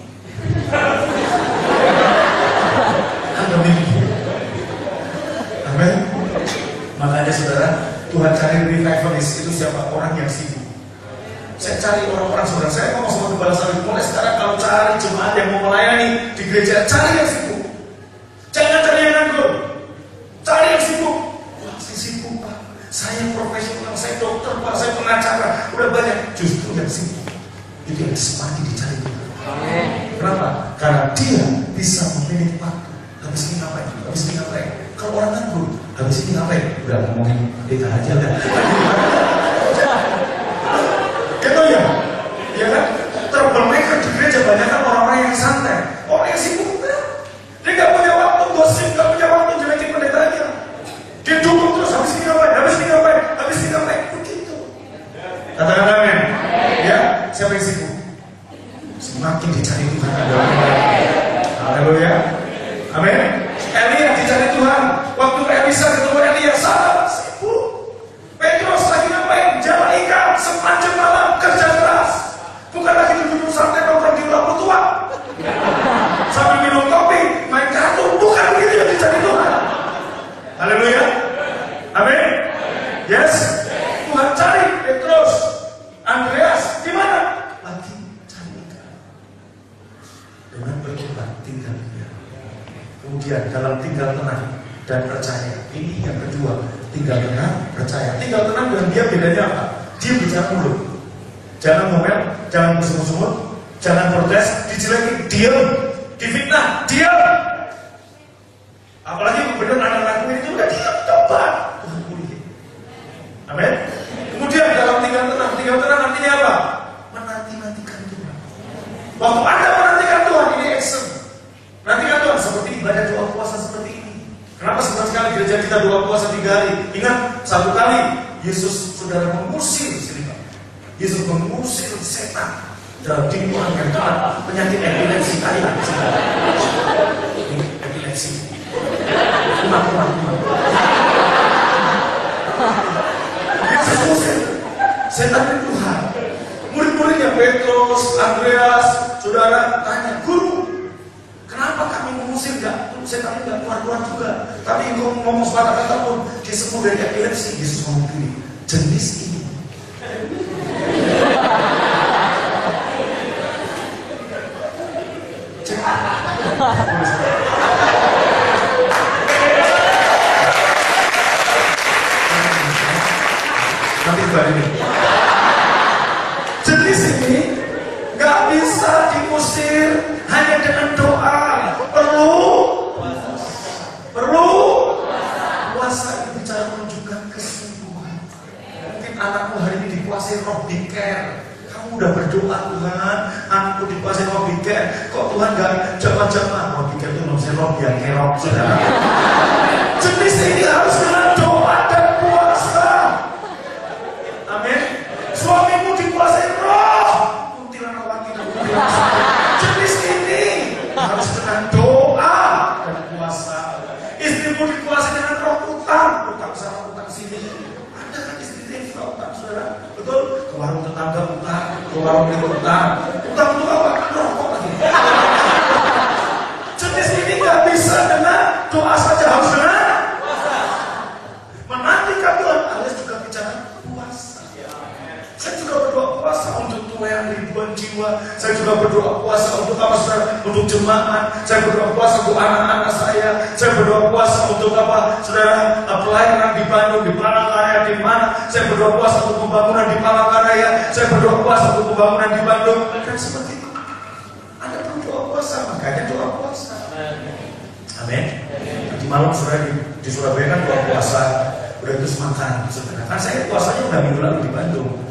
Anda mimpi. Amin. Makanya saudara, Tuhan cari revivalist itu siapa? Orang yang sibuk. Saya cari orang-orang saudara. Saya ngomong sama Gembala Sawit, mulai sekarang kalau cari jemaat yang mau melayani di gereja, cari yang sibuk. Jangan cari yang nganggur. Cari yang sibuk. Wah, saya sibuk Pak. Saya profesional, saya dokter Pak, saya pengacara. Udah banyak. Justru yang sibuk itu yang semakin dicari Tuhan. Kenapa? Karena dia bisa memilih waktu. Habis ini ngapain? Habis ini ngapain? Kalau orang nganggur, habis ini ngapain? Udah ngomongin pendeta aja udah. Gitu ya? Ya kan? Terbermekan di gereja banyak kan orang-orang yang santai. Orang yang sibuk udah. Dia gak punya waktu gosip, gak punya waktu jelekin pendetanya. Dia dukung terus, habis ini ngapain? Habis ini ngapain? Habis ini ngapain? Begitu. Katakan amin. Ya, siapa yang sibuk? Semakin dicari Tuhan ada. Haleluya. Amin. Elia dicari Tuhan. Waktu Elisa ketemu Elia sangat sibuk. Petrus lagi ngapain? Jalan ikan sepanjang malam, kerja keras. Bukan lagi duduk santai nongkrong di lampu tua sambil minum kopi, main kartu. Bukan begitu yang dicari Tuhan. Haleluya. Amin. Yes. Tuhan cari Petrus, Andreas di mana? Lagi cari ikan. Dengan bertobat tinggal dia. Kemudian dalam tinggal tenang dan percaya. Ini yang kedua, tinggal tenang, percaya. Tinggal tenang dengan dia bedanya apa? Dia bicara mulut. Jangan ngomel, jangan bersungut-sungut, jangan protes, dijelekin, diam, difitnah, diam. Apalagi benar anak-anak itu udah diam, coba Tuhan pulih. Amin. Kemudian dalam tinggal tenang artinya apa? Menanti-nantikan Tuhan. Waktu Anda menantikan Tuhan, ini action. Nantikan Tuhan seperti ibadah doa puasa seperti ini. Kenapa senang sekali gereja kita doa puasa 3 hari? Ingat, 1 kali Yesus saudara mengusir sini Pak. Yesus mengusir setan dalam diri orang yang kena penyakit epilepsi kalian. Ini epilepsi. Kumat. Setan itu Tuhan. Murid-muridnya Petrus, Andreas, saudara tanya, guru, kenapa kami mengusir setan nggak keluar-keluar juga? Tapi engkau ngomong sepatah kata pun dia sembuh dari epilepsi. Yesus ngomong gini, jenis ini. Nanti ini. Jenis ini nggak bisa diusir hanya dengan doa. Perlu puasa itu bicara menunjukkan kesembuhan. Mungkin anakmu hari ini dikuasai roh biker. Kamu udah berdoa, Tuhan, anakku dikuasai roh biker. Kok Tuhan nggak jamaah-jamaah? Roh biker itu maksudnya roh yang kerok, saudara. Jenis ini harus dengan doa dan puasa. Amin. Suamimu dikuasai roh kuntilanak wangi dan kuntilanak. Jenis ini harus dengan doa dan puasa. Istrimu dikuasai dengan roh utang sana, utang sini. Ada kan istri yang suka utang, saudara? Betul? Ke warung tetangga utang, ke warung itu utang. Utang untuk apa? Rokok lagi. Jenis ini nggak bisa dengan doa saja, harus dengan menantikan Tuhan. Alias juga bicara puasa. Saya juga berdoa puasa untuk tuayan ribuan jiwa. Saya juga berdoa puasa untuk apa, saudara? Untuk jemaat. Saya berdoa puasa untuk anak-anak saya. Saya berdoa puasa untuk apa, saudara? Pelayanan di Bandung, di Palangkaraya, di mana? Saya berdoa puasa untuk pembangunan di Palangkaraya. Saya berdoa puasa untuk pembangunan di Bandung. Dan seperti itu. Anda perlu doa puasa, makanya doa puasa. Amin. Di malam saudara di Surabaya kan doa puasa. Udah terus makan, saudara. Kan saya puasanya udah minggu lalu di Bandung.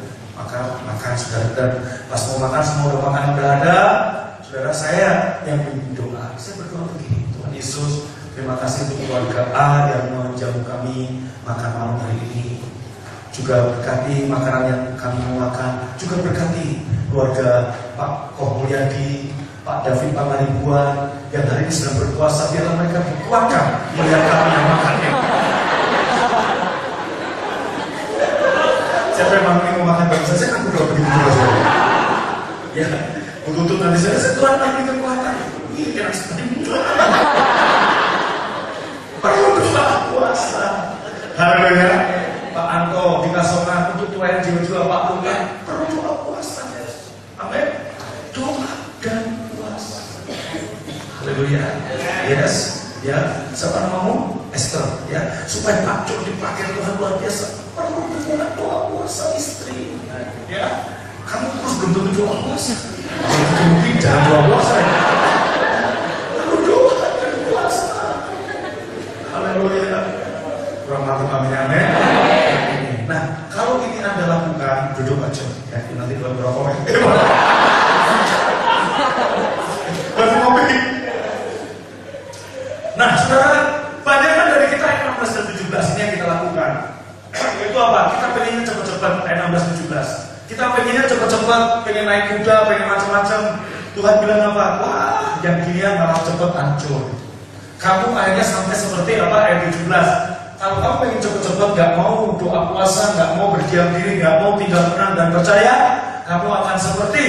Makan saudara, dan pas mau makan semua udah makan udah ada, saudara, saya yang berdoa. Saya berdoa begini, Tuhan Yesus, terima kasih untuk keluarga A yang menjamu kami makan malam hari ini. Juga berkati makanan yang kami mau makan. Juga berkati keluarga Pak Koh Mulyadi, Pak David Pangaribuan yang hari ini sedang berpuasa. Biarlah mereka dikuatkan melihat kami yang makannya. Siapa yang mau makan bareng saya kan berdoa begitu juga, saudara. Ya, untuk nanti saya Tuhan beri kekuatan. Ini enak sekali. Perlu doa puasa. Haleluya. Pak Anto di Kasongan untuk tuayan jiwa-jiwa Pak Luka perlu doa puasa. Amin. Doa dan puasa. Haleluya. Yes. Ya, siapa namamu? Esther. Ya, supaya Pak Cok dipakai Tuhan luar biasa. Perlu hubungan doa puasa istri. Ya, kamu terus belum tentu doa puasa. Mungkin jangan doa puasa. Ya. Perlu doa dan puasa. Haleluya. Kurang mantap kami, amin. Nah, kalau ini Anda lakukan, duduk aja. Ya, nanti Tuhan berapa? Bantu ngopi. Nah, saudara, banyak kan dari kita ayat 16 dan 17 ini yang kita lakukan. Itu apa? Kita pengennya cepat-cepat ayat 16 17. Kita pengennya cepat-cepat, pengen naik kuda, pengen macam-macam. Tuhan bilang apa? Wah, yang ginian malah cepat hancur. Kamu akhirnya sampai seperti apa ayat 17. Kalau kamu pengen cepat-cepat, gak mau doa puasa, gak mau berdiam diri, gak mau tinggal tenang dan percaya, kamu akan seperti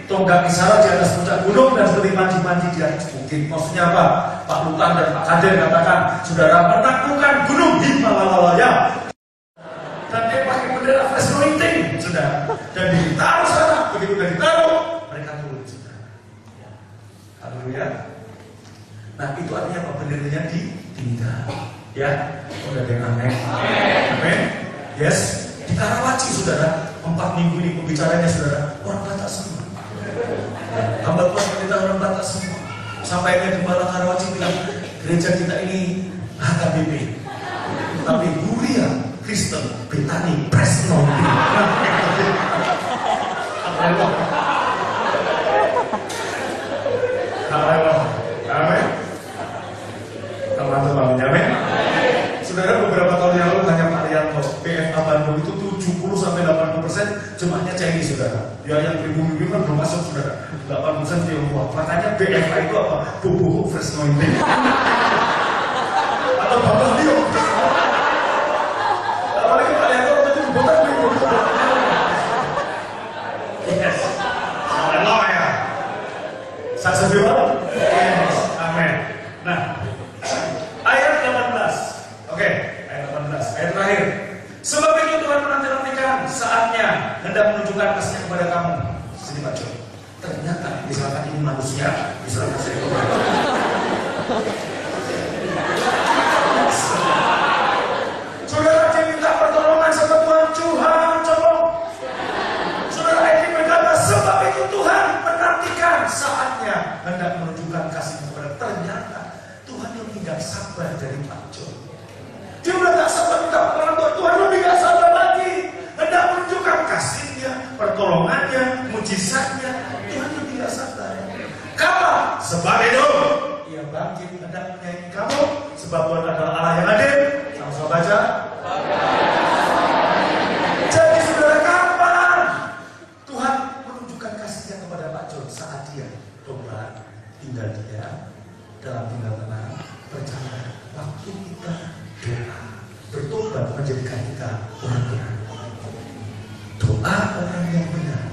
tonggak isyarat di atas puncak gunung dan seperti panci-panci di atas bukit. Maksudnya apa? Pak Lutan dan Pak Kadir katakan, saudara menaklukkan gunung Himalaya. Dan dia pakai bendera fresh anointing, saudara. Dan ditaruh sana, begitu udah ditaruh, mereka turun, saudara. Haleluya. Nah, itu artinya apa? Benderanya ditinggal. Ya, udah ada yang aneh. Amin. Yes. Di Karawaci, saudara, 4 minggu ini pembicaranya, saudara, orang Batak semua. Hamba Tuhan kita orang Batak semua. Sampainya Gembala Karawaci bilang, gereja kita ini HKBP, tapi Guria Kristen Betani Presno. Amin. Teman-teman, amin. Saudara, beberapa tahun yang lalu hanya Pak Rianto, PFA Bandung itu 70-80% jemaahnya Chinese, saudara. Ya, yang pribumi kan belum masuk, saudara. 8% Tionghoa. Makanya BFA itu apa? Bubuh fresh anointing. Atau Bapak Leo. Apalagi Pak Rianto waktu itu botak. terakhir. Sebab itu Tuhan menanti-nantikan saatnya hendak menunjukkan kasihnya kepada kamu. Sini Pak Jo. Ternyata misalkan ini manusia, misalkan saya saudara diminta pertolongan sama Tuhan, coba. Saudara ini berkata, sebab itu Tuhan menantikan saatnya hendak menunjukkan kasih kepada. Ternyata Tuhan yang tidak sabar dari Pak Jo. Dia udah gak sabar minta pertolongan Tuhan, lebih gak sabar lagi hendak menunjukkan kasihnya, pertolongannya, mujizatnya. Tuhan lebih gak sabar. Kenapa? Sebab itu Ia bangkit hendak menyayangi kamu. Sebab Tuhan adalah Allah yang adil. Sama-sama baca. Jadi saudara, kapan Tuhan menunjukkan kasihnya kepada Pak John? Saat dia tobat, tinggal dia dalam tinggal tenang, percaya. Waktu kita doa, bertobat menjadikan kita orang benar. Doa orang yang benar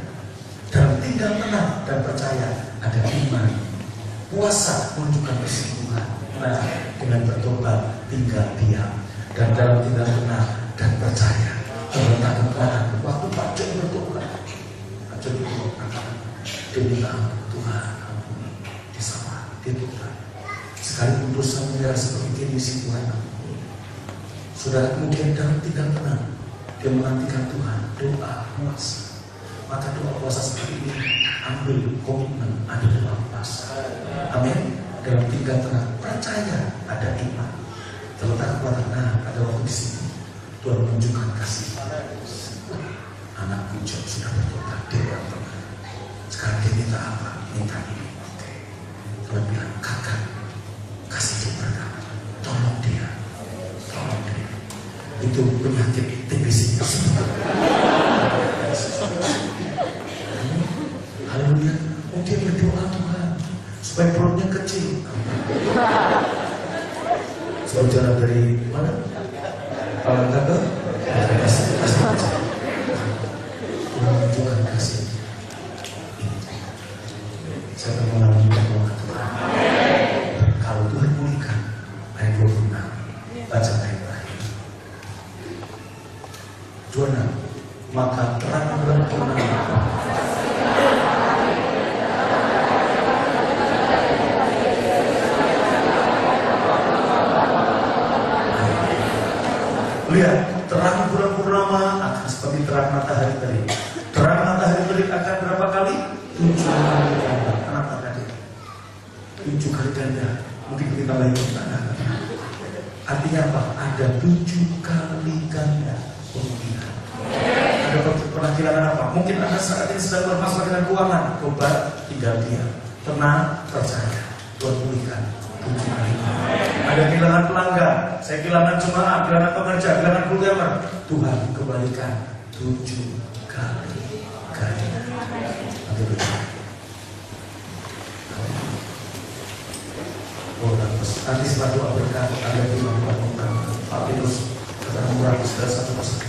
dalam tinggal tenang dan percaya, ada iman. Puasa menunjukkan kesembuhan. Nah, dengan bertobat tinggal diam dan dalam tinggal tenang dan percaya, terletak kebenaran. Waktu Pak John bertobat, Pak John bertobat, dia bilang, Tuhan ampuni, dia sama, dia Tuhan. Sekalipun dosa menyerah seperti ini, si Tuhan ampuni. Saudara, kemudian dalam tinggal tenang, dia menantikan Tuhan, doa, puasa. Maka doa puasa seperti ini, ambil komitmen, ada doa puasa. Amin. Dalam tinggal tenang, percaya, ada iman. Terletak kekuatan, nah, ada waktu di sini Tuhan menunjukkan kasih. Anakku Job sudah bertobat, dia orang tenang. Sekarang dia minta apa? Minta ini. Oke. Tuhan bilang, kakak, kasih dia berkat, tolong dia, tolong dia. Itu penyakit TBC. Haleluya. Oh, dia berdoa Tuhan supaya perutnya kecil. Saudara dari mana? Palang Tata. Tuhan menunjukkan kasih. Saya akan mengalami pertolongan Tuhan. Kalau Tuhan pulihkan, ayat 26, baca ayat terakhir. 26, maka terang bulan purnama. Lihat, terang bulan purnama akan seperti terang matahari terik. Terang matahari terik akan berapa kali? 7 kali ganda. Kenapa tadi? 7 kali ganda. Mungkin kita lagi artinya apa? Ada 7 kali ganda kemungkinan. Ada penampilan apa? Mungkin Anda saat ini sedang bermasalah dengan keuangan. Tobat, tinggal diam, tenang, percaya. Tuhan pulihkan 7 kali. Ada kehilangan pelanggan, saya kehilangan jemaat, kehilangan pekerja, kehilangan programmer. Tuhan kembalikan 7 kali ganda. Nanti setelah doa berkat, ada di Pak Petrus, kata murah, sudah 1%.